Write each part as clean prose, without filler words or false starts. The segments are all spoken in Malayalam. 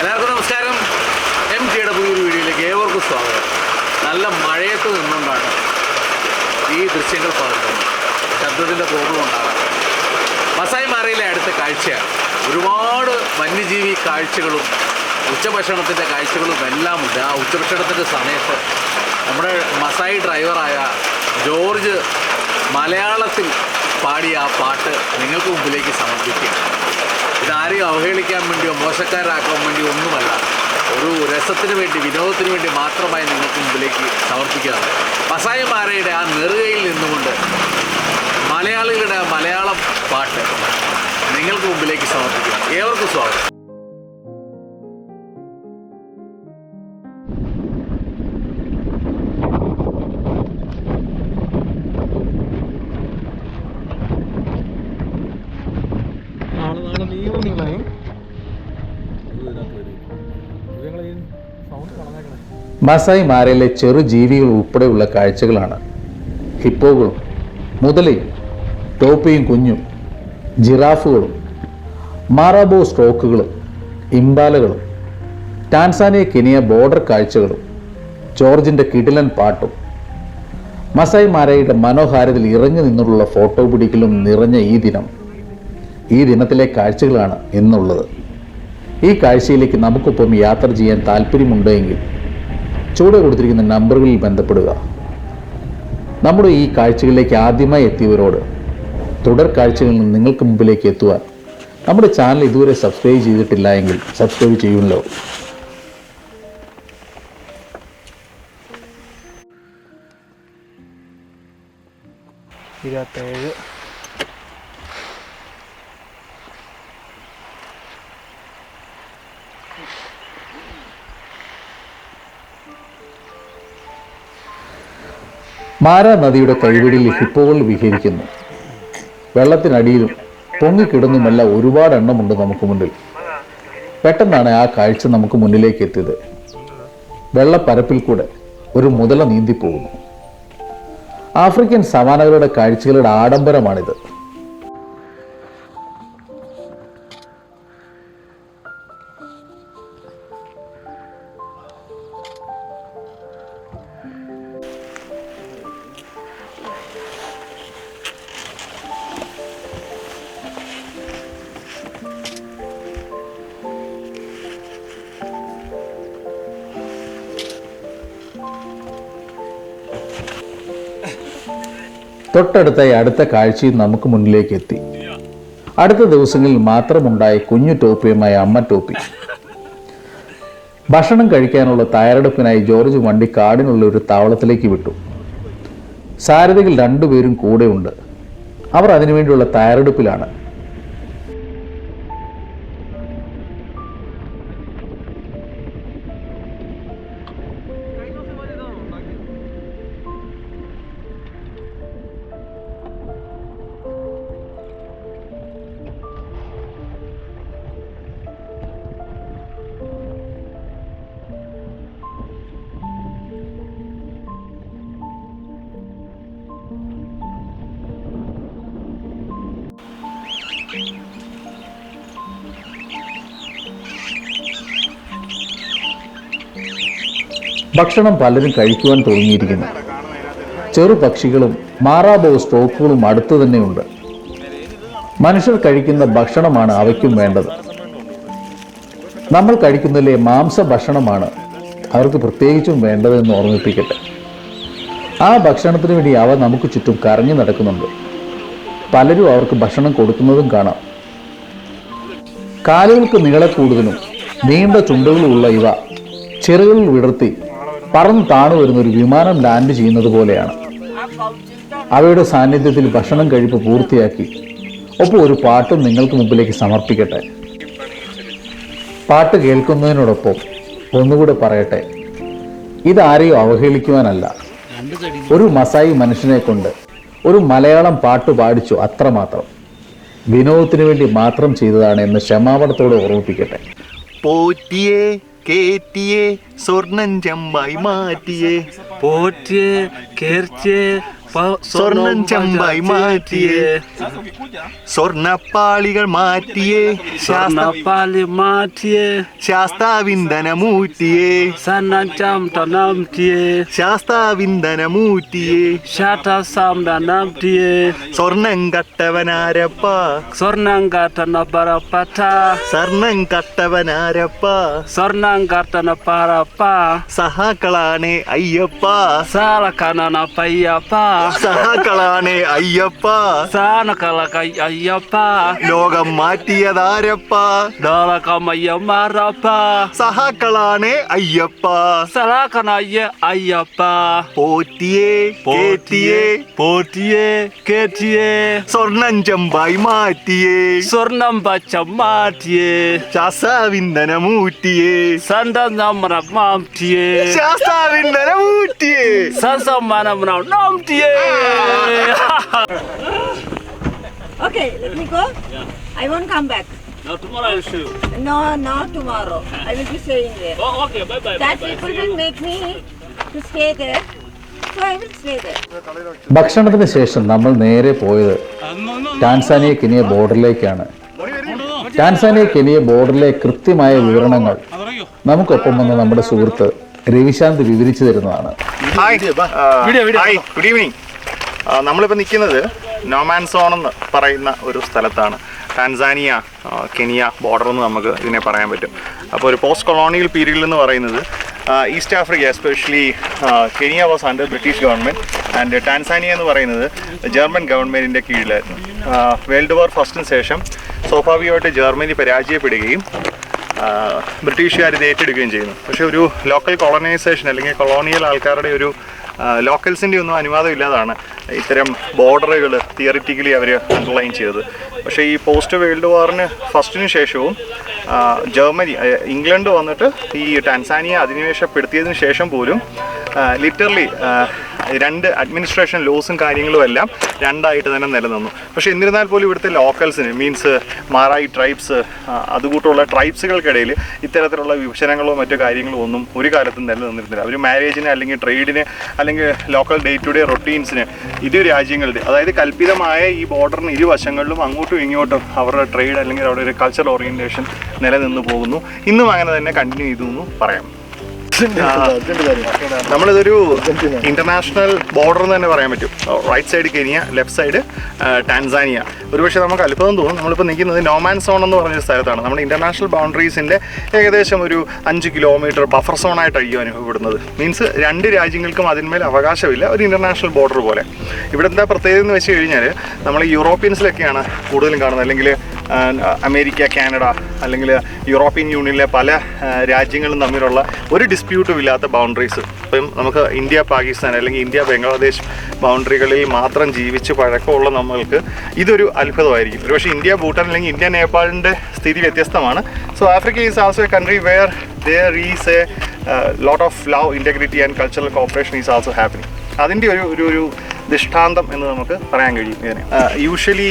എല്ലാവർക്കും നമസ്കാരം. MTയുടെ പുതിയൊരു വീഡിയോയിലേക്ക് ഏവർക്കും സ്വാഗതം. നല്ല മഴയത്ത് നിന്നുകൊണ്ടാണ് ഈ ദൃശ്യങ്ങൾ പകർത്തുന്നത്. ശബ്ദത്തിൻ്റെ പ്രോബ്ലം ഉണ്ടാകാം. മസായി മാരയിലെ അടുത്ത കാഴ്ചയാണ്. ഒരുപാട് വന്യജീവി കാഴ്ചകളും ഉച്ചഭക്ഷണത്തിൻ്റെ കാഴ്ചകളും എല്ലാം ഉണ്ട്. ആ ഉച്ചഭക്ഷണത്തിൻ്റെ സമയത്ത് നമ്മുടെ മസായി ഡ്രൈവറായ ജോർജ് മലയാളത്തിൽ പാടിയ ആ പാട്ട് നിങ്ങൾക്ക് മുമ്പിലേക്ക് സമർപ്പിക്കുകയാണ്. ഇതാരെയും അവഹേളിക്കാൻ വേണ്ടിയോ മോശക്കാരാക്കാൻ വേണ്ടിയോ ഒന്നുമല്ല, ഒരു രസത്തിന് വേണ്ടി, വിനോദത്തിന് വേണ്ടി മാത്രമായി നിങ്ങൾക്ക് മുമ്പിലേക്ക് സമർപ്പിക്കുകയാണ്. മസായി മാരയുടെ ആ നെറുകയിൽ നിന്നുകൊണ്ട് മലയാളികളുടെ ആ മലയാളം പാട്ട് നിങ്ങൾക്ക് മുമ്പിലേക്ക് സമർപ്പിക്കുകയാണ്. ഏവർക്കും സ്വാഗതം. മസായി മാരയിലെ ചെറു ജീവികൾ ഉൾപ്പെടെയുള്ള കാഴ്ചകളാണ്. ഹിപ്പോകളും മുതലയും ടോപ്പിയും കുഞ്ഞും ജിറാഫുകളും മാറാബോ സ്ട്രോക്കുകളും ഇംബാലകളും ടാൻസാനിയ കെനിയ ബോർഡർ കാഴ്ചകളും ജോർജിൻ്റെ കിടിലൻ പാട്ടും മസായി മാരയുടെ മനോഹാരിതയിൽ ഇറങ്ങി നിന്നുള്ള ഫോട്ടോ പിടിക്കലും നിറഞ്ഞ ഈ ദിനത്തിലെ കാഴ്ചകളാണ് ഇന്നുള്ളത്. ഈ കാഴ്ചയിലേക്ക് നമുക്കൊപ്പം യാത്ര ചെയ്യാൻ താല്പര്യമുണ്ടെങ്കിൽ ചുവടെ കൊടുത്തിരിക്കുന്ന നമ്പറുകളിൽ ബന്ധപ്പെടുക. നമ്മുടെ ഈ കാഴ്ചകളിലേക്ക് ആദ്യമായി എത്തിയവരോട് തുടർ കാഴ്ചകളിൽ നിന്ന് നിങ്ങൾക്ക് മുമ്പിലേക്ക് എത്തുവാൻ നമ്മുടെ ചാനൽ ഇതുവരെ സബ്സ്ക്രൈബ് ചെയ്തിട്ടില്ല എങ്കിൽ സബ്സ്ക്രൈബ് ചെയ്യുമല്ലോ. മാരാ നദിയുടെ കൈവടിയിൽ ഹിപ്പോകൾ വിഹരിക്കുന്നു. വെള്ളത്തിനടിയിലും പൊങ്ങിക്കിടന്നുമെല്ലാം ഒരുപാട് എണ്ണമുണ്ട് നമുക്ക് മുന്നിൽ. പെട്ടെന്നാണ് ആ കാഴ്ച നമുക്ക് മുന്നിലേക്ക് എത്തിയത്. വെള്ളപ്പരപ്പിൽ കൂടെ ഒരു മുതല നീന്തിപ്പോകുന്നു. ആഫ്രിക്കൻ സവാനകളുടെ കാഴ്ചകളുടെ ആഡംബരമാണിത്. തൊട്ടടുത്തായി അടുത്ത കാഴ്ചയും നമുക്ക് മുന്നിലേക്ക് എത്തി. അടുത്ത ദിവസങ്ങളിൽ മാത്രമുണ്ടായ കുഞ്ഞു ടോപ്പിയുമായ അമ്മ ടോപ്പി. ഭക്ഷണം കഴിക്കാനുള്ള തയ്യാറെടുപ്പിനായി ജോർജ് വണ്ടി കാടിനുള്ള ഒരു താവളത്തിലേക്ക് വിട്ടു. സാരഥികൾ രണ്ടുപേരും കൂടെയുണ്ട്. അവർ അതിനുവേണ്ടിയുള്ള തയ്യാറെടുപ്പിലാണ്. ഭക്ഷണം പലരും കഴിക്കുവാൻ തുടങ്ങിയിരിക്കുന്നു. ചെറു പക്ഷികളും മാറാബോ സ്ട്രോക്കുകളും അടുത്തു തന്നെയുണ്ട്. മനുഷ്യർ കഴിക്കുന്ന ഭക്ഷണമാണ് അവയ്ക്കും വേണ്ടത്. നമ്മൾ കഴിക്കുന്നതിലെ മാംസ ഭക്ഷണമാണ് അവർക്ക് പ്രത്യേകിച്ചും വേണ്ടതെന്ന് ഓർമ്മിപ്പിക്കട്ടെ. ആ ഭക്ഷണത്തിന് വേണ്ടി അവ നമുക്ക് ചുറ്റും കറങ്ങി നടക്കുന്നുണ്ട്. പലരും അവർക്ക് ഭക്ഷണം കൊടുക്കുന്നതും കാണാം. കാലുകൾക്ക് നീള കൂടുതലും നീണ്ട ചുണ്ടുകളുമുള്ള ഇവ ചിറകുകൾ വിടർത്തി പറന്ന് താണു വരുന്ന ഒരു വിമാനം ലാൻഡ് ചെയ്യുന്നത് പോലെയാണ്. അവയുടെ സാന്നിധ്യത്തിൽ ഭക്ഷണം കഴിപ്പ് പൂർത്തിയാക്കി ഒപ്പം ഒരു പാട്ടും നിങ്ങൾക്ക് മുമ്പിലേക്ക് സമർപ്പിക്കട്ടെ. പാട്ട് കേൾക്കുന്നതിനോടൊപ്പം ഒന്നുകൂടെ പറയട്ടെ, ഇതാരെയും അവഹേളിക്കുവാനല്ല, ഒരു മസായി മനുഷ്യനെ കൊണ്ട് ഒരു മലയാളം പാട്ട് പാടിച്ചു, അത്രമാത്രം. വിനോദത്തിന് വേണ്ടി മാത്രം ചെയ്തതാണ് എന്ന് ക്ഷമാപണത്തോടെ ഓർമ്മിപ്പിക്കട്ടെ. പോറ്റിയേ കേറ്റിയേ സ്വർണം ചെമ്പായി മാറ്റിയേ പോറ്റിയെ കേർച്ചയെ സ്വർണം ചെമ്പായി മാറ്റിയേ സ്വർണപ്പാളികൾ മാറ്റിയേ Pali matie, ശാസ്താവിന്ദനമൂറ്റിയേ sanancham tanam tie, ശാസ്താവിന്ദനമൂറ്റിയേ shata sam danam tie, സ്വർണം കട്ടവനാരപ്പ sornangata na barapata, സ്വർണം കട്ടവനാരപ്പ sornangata na parapa, സഹാക്കളാണേ Ayyappa salakana na payapa, സഹാക്കളാണേ Ayyappa sana kalaka ayapa, ലോകം മാറ്റിയതാരപ്പ dala kamaya marapa, സഹാക്കളാണേ Ayyappa salakana ye ayapa, പോറ്റിയേ കേറ്റിയേ potie, ketie, സ്വർണം ചെമ്പായി മാറ്റിയേ sornam bacha matie, ശാസ്താവിന്ദനമൂറ്റിയേ sandana mam tie. ശാസ്താവിന്ദനമൂറ്റിയേ Sansa mana mana nom tie. Okay, let me go. I won't come back. Now tomorrow I will show you. No, not tomorrow. I will be staying there. Oh, okay, bye bye. That people will make me to stay there. So I will stay there. ഭക്ഷണത്തിന് ശേഷം നമ്മൾ നേരെ പോയത് ടാൻസാനിയ കെനിയ ബോർഡറിലേക്കാണ്. ടാൻസാനിയ കെനിയ ബോർഡറിലെ കൃത്യമായ വിവരണങ്ങൾ നമുക്കൊപ്പം വന്ന നമ്മുടെ സുഹൃത്ത് രവിശാന്ത് വിവരിച്ചു തരുന്നതാണ്. Hi good evening. നമ്മളിപ്പോൾ നിൽക്കുന്നത് നോമാൻസോൺ എന്ന് പറയുന്ന ഒരു സ്ഥലത്താണ്. ടാൻസാനിയ കെനിയ ബോർഡർ എന്ന് നമുക്ക് ഇതിനെ പറയാൻ പറ്റും. അപ്പോൾ ഒരു പോസ്റ്റ് കൊളോണിയൽ പീരീഡിൽ എന്ന് പറയുന്നത് east Africa especially Kenya was under British government and Tanzania എന്ന് പറയുന്നത് ജർമ്മൻ ഗവൺമെൻറ്റിൻ്റെ കീഴിലായിരുന്നു. വേൾഡ് വാർ ഫസ്റ്റിന് ശേഷം സ്വാഭാവികമായിട്ട് ജർമ്മനി പരാജയപ്പെടുകയും ബ്രിട്ടീഷുകാർ ഇത് ഏറ്റെടുക്കുകയും ചെയ്യുന്നു. പക്ഷേ ഒരു ലോക്കൽ കോളനൈസേഷൻ അല്ലെങ്കിൽ കൊളോണിയൽ ആൾക്കാരുടെ ഒരു ലോക്കൽസിൻ്റെ ഒന്നും അനുവാദം ഇല്ലാതാണ് ഇത്തരം ബോർഡറുകൾ തിയറിറ്റിക്കലി അവർ അണ്ടർലൈൻ ചെയ്തത്. പക്ഷേ ഈ പോസ്റ്റ് വേൾഡ് വാറിന് ഫസ്റ്റിന് ശേഷവും ജർമ്മനി ഇംഗ്ലണ്ട് വന്നിട്ട് ഈ ടാൻസാനിയ അധിനിവേശപ്പെടുത്തിയതിന് ശേഷം പോലും ലിറ്ററലി രണ്ട് അഡ്മിനിസ്ട്രേഷൻ ലോസും കാര്യങ്ങളും എല്ലാം രണ്ടായിട്ട് തന്നെ നിലനിന്നു. പക്ഷേ എന്നിരുന്നാൽ പോലും ഇവിടുത്തെ ലോക്കൽസിന് മീൻസ് മാറായി ട്രൈബ്സ് അതുകൂട്ടുള്ള ട്രൈബ്സുകൾക്കിടയിൽ ഇത്തരത്തിലുള്ള വിഭജനങ്ങളോ മറ്റു കാര്യങ്ങളോ ഒന്നും ഒരു കാലത്തും നിലനിന്നിരുന്നില്ല. അവർ മാരേജിന് അല്ലെങ്കിൽ ട്രേഡിന് അല്ലെങ്കിൽ ലോക്കൽ ഡേ ടു ഡേ റൊട്ടീൻസിന് ഇരു രാജ്യങ്ങളുടെ അതായത് കൽപ്പിതമായ ഈ ബോർഡറിന് ഇരുവശങ്ങളിലും അങ്ങോട്ടും ഇങ്ങോട്ടും അവരുടെ ട്രേഡ് അല്ലെങ്കിൽ അവരുടെ ഒരു കൾച്ചറൽ ഓറിയൻറ്റേഷൻ നിലനിന്ന് പോകുന്നു. ഇന്നും അങ്ങനെ തന്നെ കണ്ടിന്യൂ ചെയ്തു എന്ന് പറയാം. നമ്മളിതൊരു ഇന്റർനാഷണൽ ബോർഡർ എന്ന് തന്നെ പറയാൻ പറ്റും. Right side Kenya, left side Tanzania. ഒരുപക്ഷെ നമുക്ക് അത്ഭുതം തോന്നും, നമ്മളിപ്പോൾ നിൽക്കുന്നത് നോമാൻസോൺ എന്ന് പറഞ്ഞൊരു സ്ഥലത്താണ്. നമ്മുടെ ഇന്റർനാഷണൽ ബൗണ്ടറീസിൻ്റെ ഏകദേശം ഒരു 5 കിലോമീറ്റർ ബഫർ സോണായിട്ടായിരിക്കും അനുഭവപ്പെടുന്നത്. മീൻസ് രണ്ട് രാജ്യങ്ങൾക്കും അതിന്മേൽ അവകാശമില്ല, ഒരു ഇന്റർനാഷണൽ ബോർഡർ പോലെ. ഇവിടെ എന്താ പ്രത്യേകത എന്ന് വെച്ച് കഴിഞ്ഞാൽ നമ്മൾ യൂറോപ്യൻസിലൊക്കെയാണ് കൂടുതലും കാണുന്നത്, അല്ലെങ്കിൽ അമേരിക്ക, കാനഡ അല്ലെങ്കിൽ യൂറോപ്യൻ യൂണിയനിലെ പല രാജ്യങ്ങളും തമ്മിലുള്ള ഒരു ഡിസ്പ്യൂട്ടും ഇല്ലാത്ത ബൗണ്ടറീസ്. ഇപ്പം നമുക്ക് ഇന്ത്യ പാകിസ്ഥാൻ അല്ലെങ്കിൽ ഇന്ത്യ ബംഗ്ലാദേശ് ബൗണ്ടറികളിൽ മാത്രം ജീവിച്ച് പഴക്കമുള്ള നമ്മൾക്ക് ഇതൊരു അത്ഭുതമായിരിക്കും. ഒരുപക്ഷെ ഇന്ത്യ ഭൂട്ടാൻ അല്ലെങ്കിൽ ഇന്ത്യ നേപ്പാളിൻ്റെ സ്ഥിതി വ്യത്യസ്തമാണ്. So Africa is also a country where there is a lot of love, integrity and cultural cooperation is also happening. അതിൻ്റെ ഒരു ദൃഷ്ടാന്തം എന്ന് നമുക്ക് പറയാൻ കഴിയും. ഇങ്ങനെ യൂഷ്വലി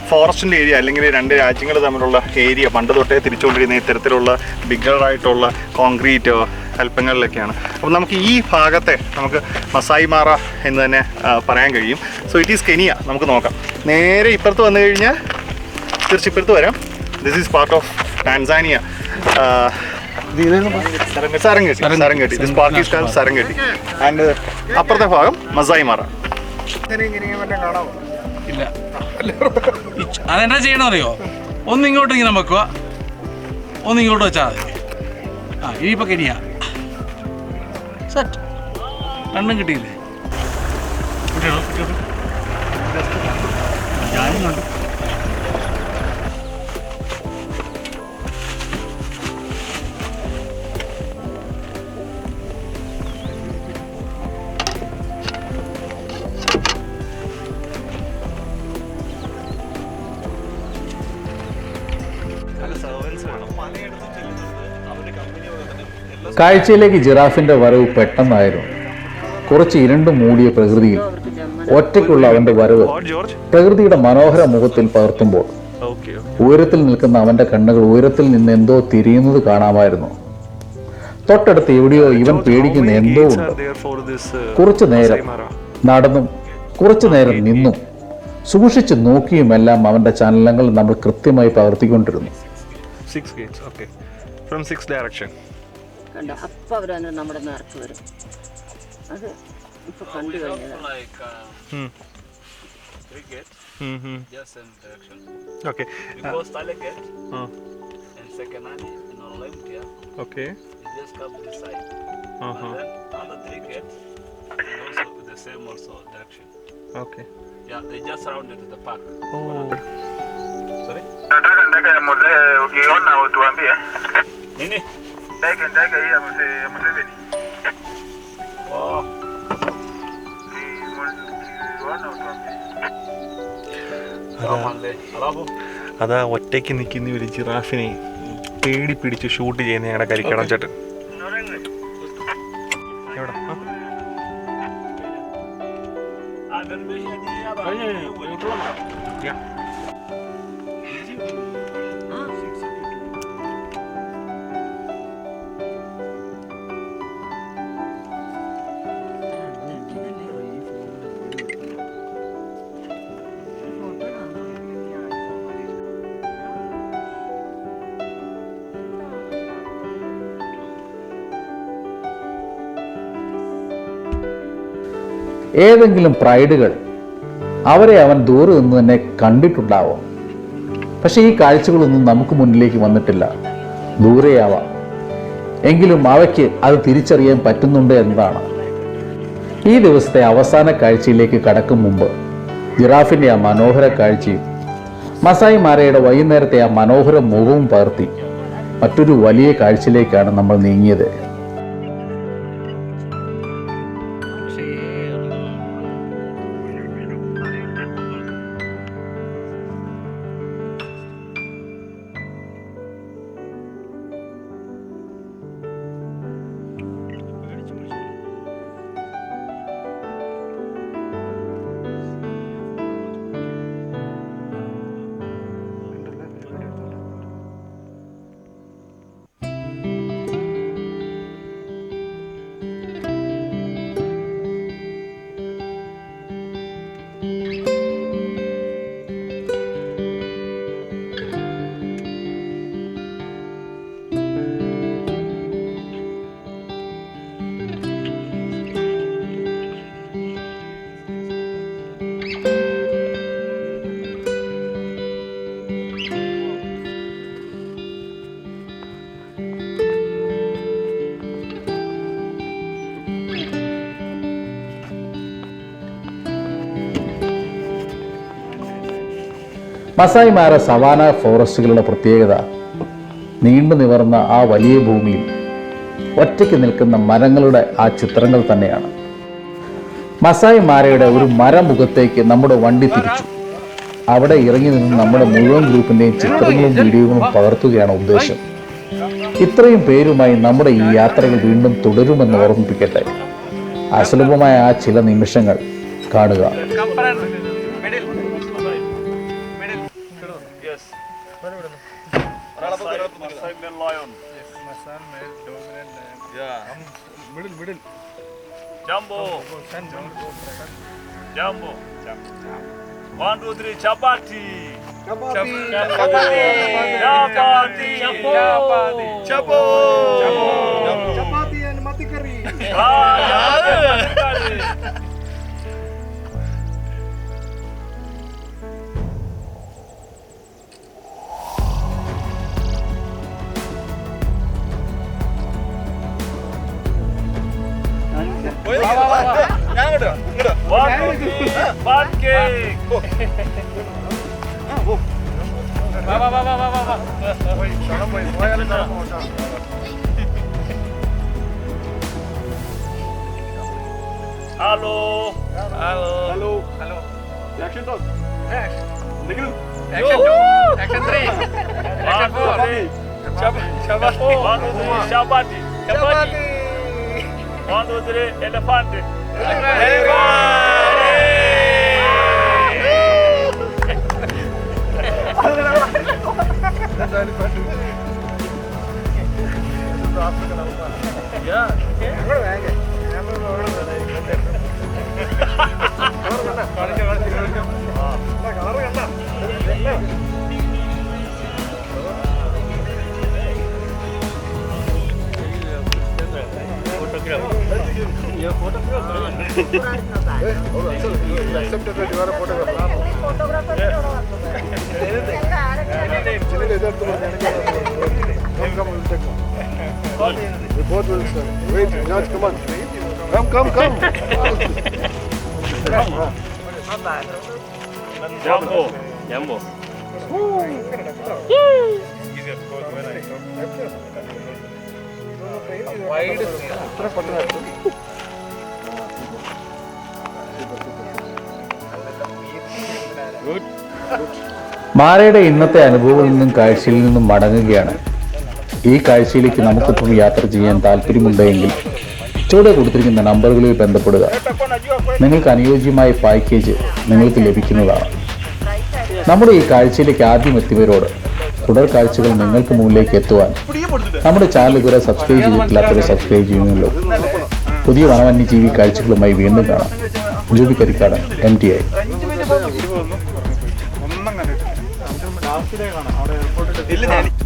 ഫോറസ്റ്റിൻ്റെ ഏരിയ അല്ലെങ്കിൽ രണ്ട് രാജ്യങ്ങൾ തമ്മിലുള്ള ഏരിയ പണ്ട് തൊട്ടേ തിരിച്ചുകൊണ്ടിരുന്ന ഇത്തരത്തിലുള്ള ബിഗറായിട്ടുള്ള കോൺക്രീറ്റ് കൽപ്പങ്ങളിലൊക്കെയാണ്. അപ്പോൾ നമുക്ക് ഈ ഭാഗത്തെ നമുക്ക് മസായി മാറ എന്ന് തന്നെ പറയാൻ കഴിയും. So it is Kenya. നമുക്ക് നോക്കാം. നേരെ ഇപ്പുറത്ത് വന്നു കഴിഞ്ഞാൽ തിരിച്ചിപ്പുറത്ത് വരാം. This is part of Tanzania. Serengeti. This park is called Serengeti. And അപ്പുറത്തെ ഭാഗം മസായി മാറ. ഇല്ല അതെന്നാ ചെയ്യണം അറിയോ? ഒന്നിങ്ങോട്ട് ഇങ്ങനെ വെക്കുക, ഒന്നിങ്ങോട്ട് വെച്ചാൽ മതി. ഇനിയിപ്പോൾ കെനിയ സെറ്റ് രണ്ടും കിട്ടിയില്ലേ? ഞാനും കണ്ടു. കാഴ്ചയിലേക്ക് ജിറാഫിന്റെ വരവ് പെട്ടെന്നായിരുന്നു. കുറച്ച് ഇരുണ്ട് മൂടിയ പ്രകൃതിയിൽ ഒറ്റയ്ക്കുള്ള അവന്റെ വരവ് പ്രകൃതിയുടെ മനോഹര മുഖത്തിൽ പകർത്തുമ്പോൾ ഉയരത്തിൽ നിൽക്കുന്ന അവന്റെ കണ്ണുകൾ ഉയരത്തിൽ നിന്ന് എന്തോ തിരിയുന്നത് കാണാമായിരുന്നു. തൊട്ടടുത്ത് എവിടെയോ ഇവൻ പേടിക്കുന്ന എന്തോ ഉണ്ട്. കുറച്ചു നേരം നടന്നും കുറച്ചു നേരം നിന്നും സൂക്ഷിച്ചു നോക്കിയുമെല്ലാം അവൻ്റെ ചലനങ്ങൾ നമ്മൾ കൃത്യമായി പകർത്തിക്കൊണ്ടിരുന്നു. 6 gates, okay. From 6 direction. കണ്ടോ അപ്പം അവർ നമ്മുടെ നേർക്ക് വരും. അത് ഇപ്പൊ കണ്ടു കഴിഞ്ഞതാണ്. Like Hmm. 3 gates, Mm-hmm. just same direction. Okay. Because Tale gate Uh, and second hand in Olympia, okay. you just come this side. Uh-huh. And then other 3 gates, also with the same also direction. Okay. Yeah, they just surrounded the park. Oh. Sorry? Nataka ndege mzee ukiona utuambie. Nini? Ndege hii ya mzee Museveni. Oh, Ukiona utuambie. alafu അതാ ഒറ്റയ്ക്ക് നിൽക്കുന്ന ഒരു ജിറാഫിനെ പേടി പിടിച്ച് ഷൂട്ട് ചെയ്യുന്ന ഞങ്ങളുടെ കരിക്കടം ചേട്ടൻ. എവിടെ? ഏതെങ്കിലും പ്രൈഡുകൾ അവരെ അവൻ ദൂരെ നിന്ന് തന്നെ കണ്ടിട്ടുണ്ടാവും. പക്ഷെ ഈ കാഴ്ചകളൊന്നും നമുക്ക് മുന്നിലേക്ക് വന്നിട്ടില്ല. ദൂരെയാവാം, എങ്കിലും അവയ്ക്ക് അത് തിരിച്ചറിയാൻ പറ്റുന്നുണ്ട് എന്നതാണ്. ഈ ദിവസത്തെ അവസാന കാഴ്ചയിലേക്ക് കടക്കും മുമ്പ് ജിറാഫിൻ്റെ ആ മനോഹര കാഴ്ചയും മസായി മാരയുടെ വൈകുന്നേരത്തെ ആ മനോഹര മുഖവും പകർത്തി മറ്റൊരു വലിയ കാഴ്ചയിലേക്കാണ് നമ്മൾ നീങ്ങിയത്. മസായി മാര സവാന ഫോറസ്റ്റുകളുടെ പ്രത്യേകത നീണ്ടു നിവർന്ന ആ വലിയ ഭൂമിയിൽ ഒറ്റയ്ക്ക് നിൽക്കുന്ന മരങ്ങളുടെ ആ ചിത്രങ്ങൾ തന്നെയാണ്. മസായി മാരയുടെ ഒരു മരമുഖത്തേക്ക് നമ്മുടെ വണ്ടി തിരിച്ചു. അവിടെ ഇറങ്ങി നിന്ന് നമ്മുടെ മുഴുവൻ ഗ്രൂപ്പിൻ്റെയും ചിത്രങ്ങളും വീഡിയോകളും പകർത്തുകയാണ് ഉദ്ദേശം. ഇത്രയും പേരുമായി നമ്മുടെ ഈ യാത്രകൾ വീണ്ടും തുടരുമെന്ന് ഓർമ്മിപ്പിക്കട്ടെ. അസുലഭമായ ആ ചില നിമിഷങ്ങൾ കാണുക. Jumbo. Jumbo. 1, 2, 3, chapati. Chapati. Chapati. Chapati. Chapo. Chapati and mati curry. Chapati curry. Pancake. Hello. Hello. Hello. Action talk. Action 3. Action 4. Chapati. 1, 2, 3. Chapati. Chapati. 1, 2, 3. Elephant. Yeah. മാരയുടെ ഇന്നത്തെ അനുഭവങ്ങളിൽ നിന്നും കാഴ്ചയിൽ നിന്നും മടങ്ങുകയാണ്. ഈ കാഴ്ചയിലേക്ക് നമുക്കിപ്പം യാത്ര ചെയ്യാൻ താല്പര്യമുണ്ടെങ്കിൽ ചുവടെ കൊടുത്തിരിക്കുന്ന നമ്പറുകളിൽ ബന്ധപ്പെടുക. നിങ്ങൾക്ക് അനുയോജ്യമായ പാക്കേജ് നിങ്ങൾക്ക് ലഭിക്കുന്നതാണ്. നമ്മുടെ ഈ കാഴ്ചയിലേക്ക് ആദ്യം എത്തിയവരോട് തുടർ കാഴ്ചകൾ നിങ്ങൾക്ക് മുന്നിലേക്ക് എത്തുവാൻ നമ്മുടെ ചാനൽ ഇതുവരെ സബ്സ്ക്രൈബ് ചെയ്തിട്ടില്ലാത്തവരെ സബ്സ്ക്രൈബ് ചെയ്യുന്നല്ലോ. പുതിയ വനവന്യജീവി കാഴ്ചകളുമായി വീണ്ടും കാണാം. ജൂബി കരിക്കാടൻ MTI. ഒന്നും കണ്ടിട്ടില്ല. ലാസ്റ്റ് ഡേ കാണാം അവിടെ എയർപോർട്ടിൽ